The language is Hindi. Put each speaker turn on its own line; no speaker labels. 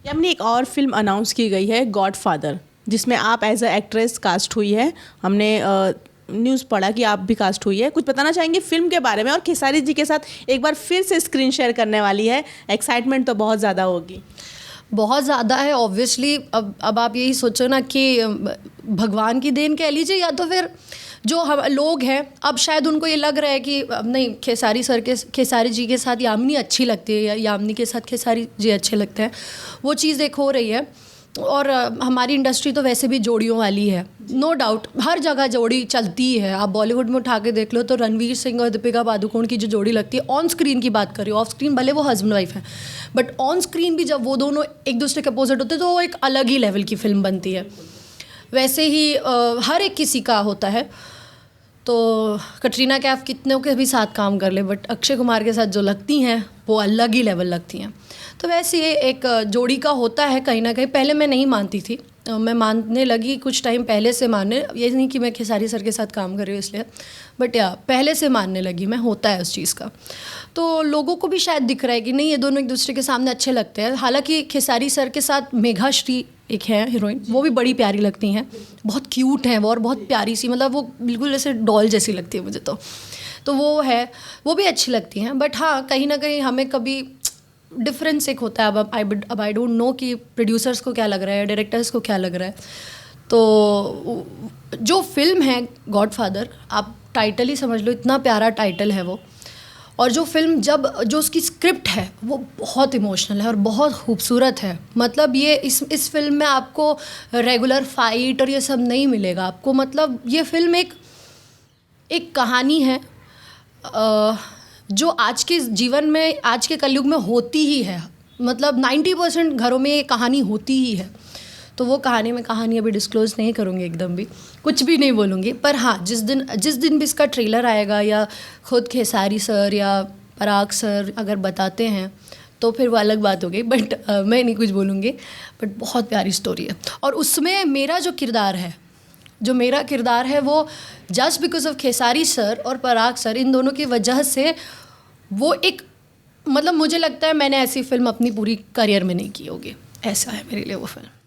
यामिनी, एक और फिल्म अनाउंस की गई है, गॉडफादर, जिसमें आप एज अ एक्ट्रेस कास्ट हुई है। हमने न्यूज़ पढ़ा कि आप भी कास्ट हुई है। कुछ बताना चाहेंगे फिल्म के बारे में? और खेसारी जी के साथ एक बार फिर से स्क्रीन शेयर करने वाली है, एक्साइटमेंट तो बहुत ज़्यादा होगी।
बहुत ज़्यादा है ऑब्वियसली। अब आप यही सोचो ना कि भगवान की देन कह लीजिए, या तो फिर जो हम लोग हैं, अब शायद उनको ये लग रहा है कि नहीं, खेसारी जी के साथ यामिनी अच्छी लगती है, या यामिनी के साथ खेसारी जी अच्छे लगते हैं। वो चीज़ एक हो रही है। और हमारी इंडस्ट्री तो वैसे भी जोड़ियों वाली है, नो डाउट। हर जगह जोड़ी चलती है। आप बॉलीवुड में उठा के देख लो तो रणवीर सिंह और दीपिका पादुकोण की जो जोड़ी लगती है, ऑन स्क्रीन की बात करिए, ऑफ स्क्रीन भले वो हस्बैंड वाइफ है, बट ऑन स्क्रीन भी जब वो दोनों एक दूसरे के अपोजिट होते हैं तो वो एक अलग ही लेवल की फिल्म बनती है। वैसे ही हर एक किसी का होता है। तो कटरीना कैफ कितनों के भी साथ काम कर ले, बट अक्षय कुमार के साथ जो लगती हैं वो अलग ही लेवल लगती हैं। तो वैसे ये एक जोड़ी का होता है कहीं ना कहीं। पहले मैं नहीं मानती थी, मैं मानने लगी कुछ टाइम पहले से मानने। ये नहीं कि मैं खेसारी सर के साथ काम कर रही हूँ इसलिए, बट या पहले से मानने लगी मैं, होता है उस चीज़ का। तो लोगों को भी शायद दिख रहा है कि नहीं, ये दोनों एक दूसरे के सामने अच्छे लगते हैं। हालांकि खेसारी सर के साथ मेघाश्री एक है हीरोइन, वो भी बड़ी प्यारी लगती हैं, बहुत क्यूट हैं वो, और बहुत प्यारी सी, मतलब वो बिल्कुल जैसे डॉल जैसी लगती है मुझे तो वो है, वो भी अच्छी लगती हैं। बट हाँ, कहीं ना कहीं हमें कभी डिफरेंस एक होता है। अब आई डोंट नो कि प्रोड्यूसर्स को क्या लग रहा है, डायरेक्टर्स को क्या लग रहा है। तो जो फिल्म है गॉडफादर, आप टाइटल ही समझ लो, इतना प्यारा टाइटल है वो। और जो फिल्म जो उसकी स्क्रिप्ट है वो बहुत इमोशनल है और बहुत खूबसूरत है। मतलब ये इस फिल्म में आपको रेगुलर फाइट और ये सब नहीं मिलेगा आपको। मतलब ये फिल्म एक कहानी है जो आज के जीवन में, आज के कलयुग में होती ही है। मतलब 90% घरों में ये कहानी होती ही है। तो वो कहानी अभी डिस्क्लोज़ नहीं करूँगी, एकदम भी कुछ भी नहीं बोलूँगी। पर हाँ, जिस दिन भी इसका ट्रेलर आएगा, या खुद खेसारी सर या पराग सर अगर बताते हैं तो फिर वो अलग बात हो गई। बट मैं नहीं कुछ बोलूँगी। बट बहुत प्यारी स्टोरी है। और उसमें मेरा जो किरदार है वो just because of Khesari sir और पराग सर, इन दोनों की वजह से वो एक, मतलब मुझे लगता है मैंने ऐसी फिल्म अपनी पूरी करियर में नहीं की होगी। ऐसा है मेरे लिए वो फिल्म।